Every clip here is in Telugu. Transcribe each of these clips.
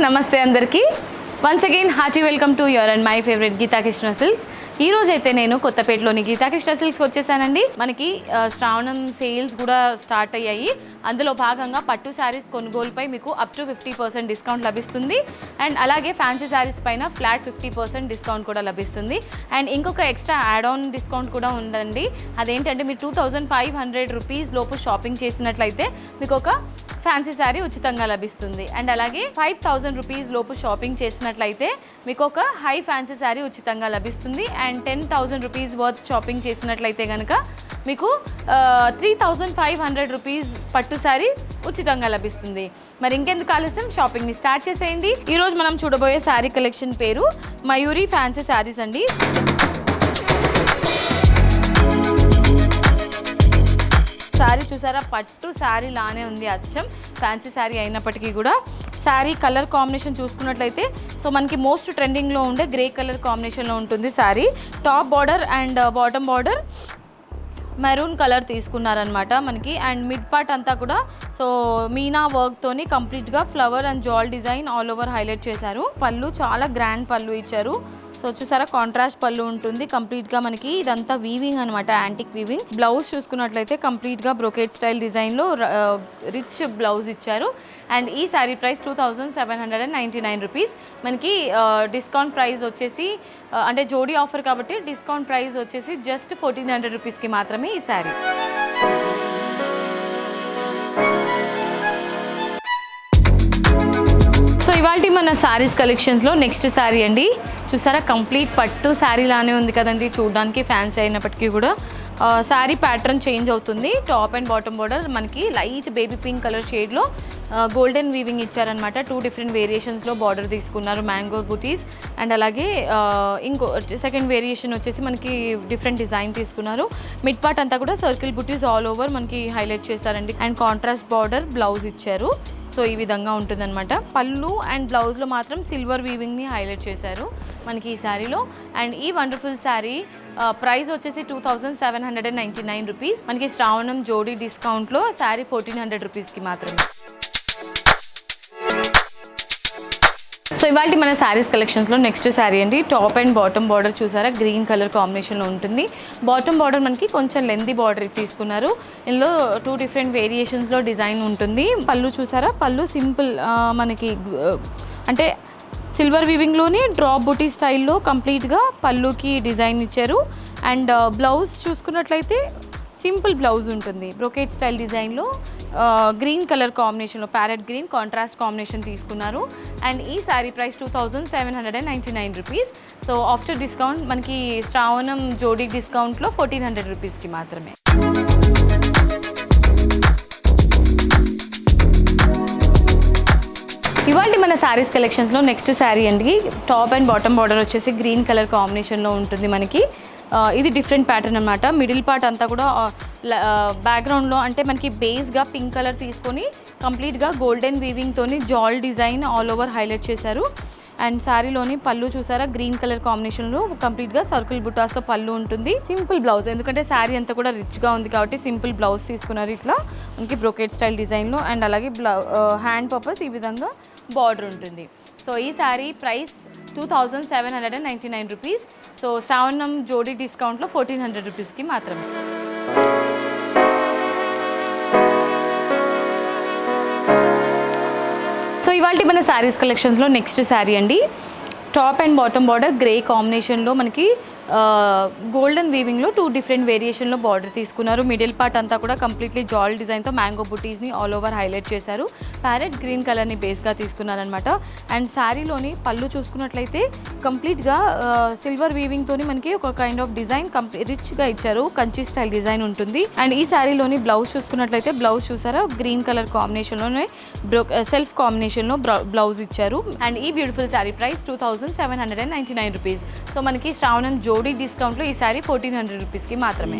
నమస్తే అందరికీ. Once again hearty welcome to your and my favourite Geetha Krishna silks. ఈ రోజు అయితే నేను కొత్తపేటలోని గీతాకృష్ణ సిల్క్స్కి వచ్చేసానండి. మనకి శ్రావణం సేల్స్ కూడా స్టార్ట్ అయ్యాయి. అందులో భాగంగా పట్టు శారీస్ కొనుగోలుపై మీకు అప్ టు 50% డిస్కౌంట్ లభిస్తుంది. అండ్ అలాగే ఫ్యాన్సీ శారీస్ పైన ఫ్లాట్ 50% డిస్కౌంట్ కూడా లభిస్తుంది. అండ్ ఇంకొక ఎక్స్ట్రా యాడ్ ఆన్ డిస్కౌంట్ కూడా ఉందండి. అదేంటంటే మీరు 2500 రూపీస్ లోపు షాపింగ్ చేసినట్లయితే మీకు ఒక ఫ్యాన్సీ శారీ ఉచితంగా లభిస్తుంది. అండ్ అలాగే 5000 రూపీస్ లోపు షాపింగ్ చేసినట్లయితే మీకు ఒక హై ఫ్యాన్సీ శారీ ఉచితంగా లభిస్తుంది. అండ్ 10,000 రూపీస్ వర్త్ షాపింగ్ చేసినట్లయితే కనుక మీకు 3500 రూపీస్ పట్టు శారీ ఉచితంగా లభిస్తుంది. మరి ఇంకెందుకు ఆలస్యం, షాపింగ్ని స్టార్ట్ చేసేయండి. ఈరోజు మనం చూడబోయే శారీ కలెక్షన్ పేరు మయూరి ఫ్యాన్సీ శారీస్ అండి. శారీ చూసారా, పట్టు శారీ లానే ఉంది, అచ్చం ఫ్యాన్సీ శారీ అయినప్పటికీ కూడా శారీ కలర్ కాంబినేషన్ చూసుకున్నట్లయితే సో మనకి మోస్ట్ ట్రెండింగ్లో ఉండే గ్రే కలర్ కాంబినేషన్లో ఉంటుంది sari. Top border and bottom border maroon colour తీసుకున్నారనమాట మనకి. అండ్ మిడ్ పార్ట్ అంతా కూడా సో మీనా వర్క్తోని కంప్లీట్గా ఫ్లవర్ అండ్ జాల్ డిజైన్ ఆల్ ఓవర్ హైలైట్ చేశారు. పళ్ళు చాలా గ్రాండ్ పళ్ళు ఇచ్చారు. సో చూసారా, కాంట్రాస్ట్ పళ్ళు ఉంటుంది. కంప్లీట్గా మనకి ఇదంతా వీవింగ్ అనమాట, యాంటిక్ వీవింగ్. బ్లౌజ్ చూసుకున్నట్లయితే కంప్లీట్గా బ్రోకేట్ స్టైల్ డిజైన్లో రిచ్ బ్లౌజ్ ఇచ్చారు. అండ్ ఈ శారీ ప్రైస్ 2799 రూపీస్. మనకి డిస్కౌంట్ ప్రైస్ వచ్చేసి అంటే జోడీ ఆఫర్ కాబట్టి డిస్కౌంట్ ప్రైస్ వచ్చేసి జస్ట్ 1400 రూపీస్కి మాత్రమే ఈ శారీ. సో ఇవాళ మన శారీస్ కలెక్షన్స్లో నెక్స్ట్ శారీ అండి. చూసారా, కంప్లీట్ పట్టు శారీ లానే ఉంది కదండి, చూడడానికి ఫ్యాన్సీ అయినప్పటికీ కూడా శారీ ప్యాటర్న్ చేంజ్ అవుతుంది. టాప్ అండ్ బాటమ్ బార్డర్ మనకి లైట్ బేబీ పింక్ కలర్ షేడ్లో గోల్డెన్ వీవింగ్ ఇచ్చారనమాట. 2 డిఫరెంట్ వేరియేషన్స్లో బార్డర్ తీసుకున్నారు, మ్యాంగో బూటీస్. అండ్ అలాగే ఇంకో సెకండ్ వేరియేషన్ వచ్చేసి మనకి డిఫరెంట్ డిజైన్ తీసుకున్నారు. మిడ్ పార్ట్ అంతా కూడా సర్కిల్ బూటీస్ ఆల్ ఓవర్ మనకి హైలైట్ చేశారండి. అండ్ కాంట్రాస్ట్ బార్డర్ బ్లౌజ్ ఇచ్చారు. సో ఈ విధంగా ఉంటుందన్నమాట. పళ్ళు అండ్ బ్లౌజ్లో మాత్రం సిల్వర్ వీవింగ్ని హైలైట్ చేశారు మనకి ఈ శారీలో. అండ్ ఈ వండర్ఫుల్ శారీ ప్రైస్ వచ్చేసి 2799 రూపీస్. మనకి శ్రావణం జోడీ డిస్కౌంట్లో శారీ 1400 రూపీస్కి మాత్రమే. సో ఇవాళ మన శారీస్ కలెక్షన్స్లో నెక్స్ట్ శారీ అండి. టాప్ అండ్ బాటమ్ బార్డర్ చూసారా, గ్రీన్ కలర్ కాంబినేషన్లో ఉంటుంది. బాటమ్ బార్డర్ మనకి కొంచెం లెంతీ బార్డర్ తీసుకున్నారు. ఇందులో 2 డిఫరెంట్ వేరియేషన్స్లో డిజైన్ ఉంటుంది. పళ్ళు చూసారా, పళ్ళు సింపుల్ మనకి అంటే సిల్వర్ వీవింగ్లోనే డ్రాప్ బుటీ స్టైల్లో కంప్లీట్గా పళ్ళుకి డిజైన్ ఇచ్చారు. అండ్ బ్లౌజ్ చూసుకున్నట్లయితే సింపుల్ బ్లౌజ్ ఉంటుంది. బ్రోకేట్ స్టైల్ డిజైన్లో గ్రీన్ కలర్ కాంబినేషన్లో ప్యారెట్ గ్రీన్ కాంట్రాస్ట్ కాంబినేషన్ తీసుకున్నారు. అండ్ ఈ sari price 2799 rupees. So after discount మనకి శ్రావణం జోడీ డిస్కౌంట్లో 1400 రూపీస్కి మాత్రమే. ఇవాళ మన శారీస్ కలెక్షన్స్లో నెక్స్ట్ శారీ అండి. టాప్ అండ్ బాటమ్ బార్డర్ వచ్చేసి గ్రీన్ కలర్ కాంబినేషన్లో ఉంటుంది మనకి. ఇది డిఫరెంట్ ప్యాటర్న్ అనమాట. మిడిల్ పార్ట్ అంతా కూడా బ్యాక్గ్రౌండ్లో అంటే మనకి బేస్గా పింక్ కలర్ తీసుకొని కంప్లీట్గా గోల్డెన్ వీవింగ్తోని జాల్ డిజైన్ ఆల్ ఓవర్ హైలైట్ చేశారు. అండ్ శారీలోని పళ్ళు చూసారా, గ్రీన్ కలర్ కాంబినేషన్లో కంప్లీట్గా సర్కిల్ బుటాస్తో పళ్ళు ఉంటుంది. సింపుల్ బ్లౌజ్, ఎందుకంటే శారీ అంతా కూడా రిచ్గా ఉంది కాబట్టి సింపుల్ బ్లౌజ్ తీసుకున్నారు ఇట్లా మనకి బ్రోకేట్ స్టైల్ డిజైన్లో. అండ్ అలాగే హ్యాండ్ పర్పస్ ఈ విధంగా బార్డర్ ఉంటుంది. సో ఈ శారీ ప్రైస్ 2799 రూపీస్. సో శ్రావణం జోడీ డిస్కౌంట్లో 1400 రూపీస్కి మాత్రమే. సో ఇవాళ మన శారీస్ కలెక్షన్స్లో నెక్స్ట్ శారీ అండి. Top and bottom border grey కాంబినేషన్లో మనకి గోల్డెన్ వీవింగ్లో 2 డిఫరెంట్ వేరియేషన్లో బార్డర్ తీసుకున్నారు. మిడిల్ పార్ట్ అంతా కూడా కంప్లీట్లీ జాల్ డిజైన్తో మ్యాంగో బుటీస్ని ఆల్ ఓవర్ హైలైట్ చేశారు. ప్యారెట్ గ్రీన్ కలర్ని బేస్గా తీసుకున్నారనమాట. అండ్ శారీలోని పళ్ళు చూసుకున్నట్లయితే కంప్లీట్గా సిల్వర్ వీవింగ్తోని మనకి ఒక కైండ్ ఆఫ్ డిజైన్ రిచ్గా ఇచ్చారు. కంచి స్టైల్ డిజైన్ ఉంటుంది. అండ్ ఈ శారీలోని బ్లౌజ్ చూసుకున్నట్లయితే బ్లౌజ్ చూసారా, గ్రీన్ కలర్ కాంబినేషన్లోనే సెల్ఫ్ కాంబినేషన్లో బ్లౌజ్ ఇచ్చారు. అండ్ ఈ beautiful sari price 2799 rupees. So మనకి శ్రావణం జోడీ డిస్కౌంట్లో ఈ శారీ 1400 రూపీస్కి మాత్రమే.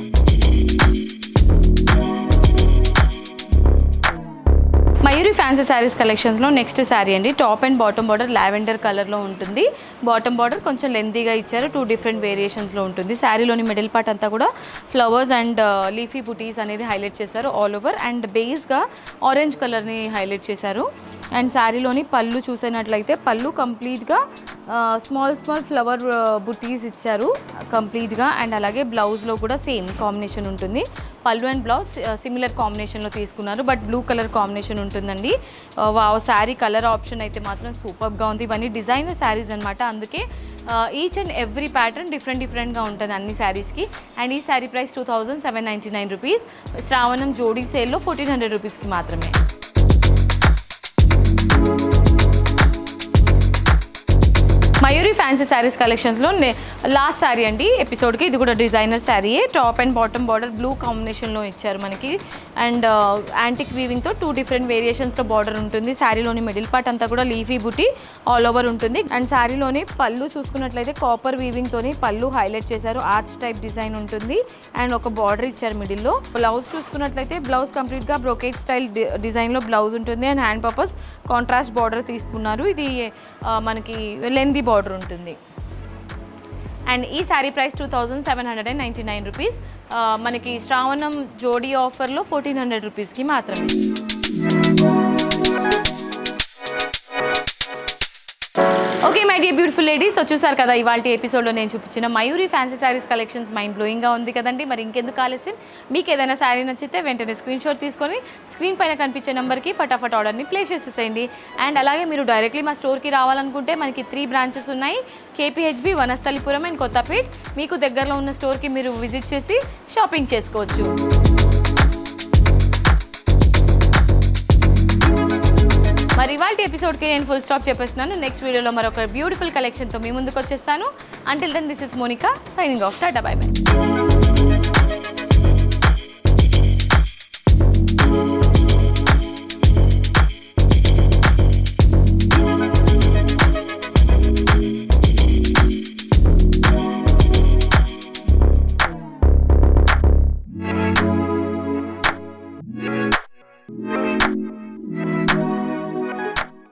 మయూరి ఫ్యాన్సీ శారీస్ కలెక్షన్స్లో నెక్స్ట్ శారీ అండి. Top and bottom border lavender కలర్లో ఉంటుంది. బాటమ్ బార్డర్ కొంచెం లెంతీగా ఇచ్చారు, 2 డిఫరెంట్ వేరియేషన్స్లో ఉంటుంది. శారీలోని మిడిల్ పార్ట్ అంతా కూడా ఫ్లవర్స్ అండ్ లీఫీ బుటీస్ అనేది హైలైట్ చేశారు ఆల్ ఓవర్. అండ్ బేస్గా ఆరెంజ్ కలర్ని హైలైట్ చేశారు. అండ్ శారీలోని పళ్ళు చూసినట్లయితే పళ్ళు కంప్లీట్గా స్మాల్ ఫ్లవర్ బుటీస్ ఇచ్చారు కంప్లీట్గా. అండ్ అలాగే బ్లౌజ్లో కూడా సేమ్ కాంబినేషన్ ఉంటుంది. పళ్ళు అండ్ బ్లౌజ్ సిమిలర్ కాంబినేషన్లో తీసుకున్నారు, బట్ బ్లూ కలర్ కాంబినేషన్ ఉంటుందండి. శారీ కలర్ ఆప్షన్ అయితే మాత్రం సూపర్గా ఉంది. ఇవన్నీ డిజైనర్ శారీస్ అనమాట, అందుకే ఈచ్ అండ్ ఎవ్రీ ప్యాటర్న్ డిఫరెంట్గా ఉంటుంది అన్ని శారీస్కి. అండ్ ఈ శారీ ప్రైస్ 2799 రూపీస్. శ్రావణం జోడీ సేల్లో 1400 రూపీస్కి మాత్రమే. మయూరి ఫ్యాన్సీ శారీస్ కలెక్షన్స్లో లాస్ట్ శారీ అండి ఎపిసోడ్కి. ఇది కూడా డిజైనర్ శారీయే. Top and bottom border blue కాంబినేషన్లో ఇచ్చారు మనకి. అండ్ యాంటిక్ వీవింగ్తో 2 డిఫరెంట్ వేరియేషన్స్లో బార్డర్ ఉంటుంది. శారీలోని మిడిల్ పార్ట్ అంతా కూడా లీఫీ బుటీ ఆల్ ఓవర్ ఉంటుంది. అండ్ శారీలోని పళ్ళు చూసుకున్నట్లయితే కాపర్ వీవింగ్తోని పళ్ళు హైలైట్ చేశారు, ఆర్చ్ టైప్ డిజైన్ ఉంటుంది. అండ్ ఒక బార్డర్ ఇచ్చారు మిడిల్లో. బ్లౌజ్ చూసుకున్నట్లయితే బ్లౌజ్ కంప్లీట్గా బ్రోకేట్ స్టైల్ డిజైన్లో బ్లౌజ్ ఉంటుంది. And hand purpose contrast border తీసుకున్నారు. ఇది మనకి లెందీ బార్డర్ ఉంటుంది. అండ్ ఈ శారీ ప్రైస్ 2799 రూపీస్. మనకి శ్రావణం జోడీ ఆఫర్లో 1400 రూపీస్కి మాత్రమే. Okay my dear beautiful ladies, so చూసారు కదా ఇవాళ ఎపిసోడ్లో నేను చూపించిన Mayuri fancy saris collections mind బ్లోయింగ్గా ఉంది కదండి. మరి ఇంకెందుకు ఆలస్యం, మీకు ఏదైనా శారీ నచ్చితే వెంటనే స్క్రీన్ షాట్ తీసుకొని స్క్రీన్ పైన కనిపించే నెంబర్కి ఫటాఫట్ ఆర్డర్ని ప్లేస్ చేసేసేయండి. అండ్ అలాగే మీరు డైరెక్ట్లీ మా స్టోర్కి రావాలనుకుంటే మనకి 3 బ్రాంచెస్ ఉన్నాయి. KPHB, Vanasthalipuram and Kothapet. మీకు దగ్గరలో ఉన్న స్టోర్కి మీరు విజిట్ చేసి షాపింగ్ చేసుకోవచ్చు. మరి ఇవాళ ఎపిసోడ్కి నేను ఫుల్ స్టాప్ చెప్పేస్తున్నాను. నెక్స్ట్ వీడియోలో మరొక బ్యూటిఫుల్ కలెక్షన్తో మీ ముందుకు వచ్చేస్తాను. Until then this is Monika signing off. Tata bye by.